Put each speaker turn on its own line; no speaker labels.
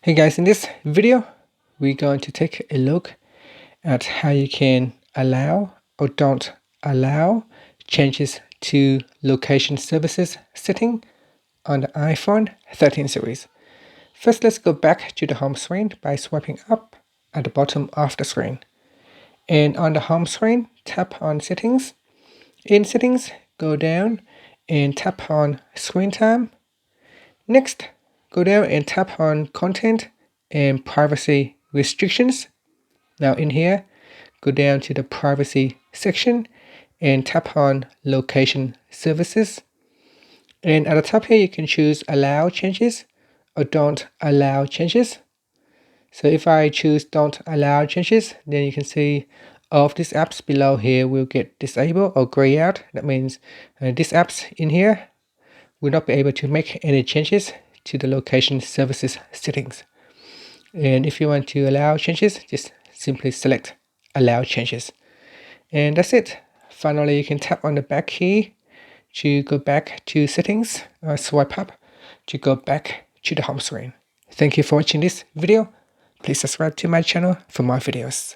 Hey guys, in this video, we're going to take a look at how you can allow or don't allow changes to location services setting on the iPhone 13 series. First, let's go back to the home screen by swiping up at the bottom of the screen. And on the home screen, tap on Settings. In Settings, go down and tap on Screen Time. Next, go down and tap on Content and Privacy Restrictions. Now in here, go down to the Privacy section and tap on Location Services. And at the top here, you can choose Allow Changes or Don't Allow Changes. So if I choose Don't Allow Changes, then you can see all of these apps below here will get disabled or gray out. That means these apps in here will not be able to make any changes to the location services settings. And if you want to allow changes, just simply select Allow Changes. And that's it. Finally, you can tap on the back key to go back to settings, or swipe up to go back to the home screen. Thank you for watching this video. Please subscribe to my channel for more videos.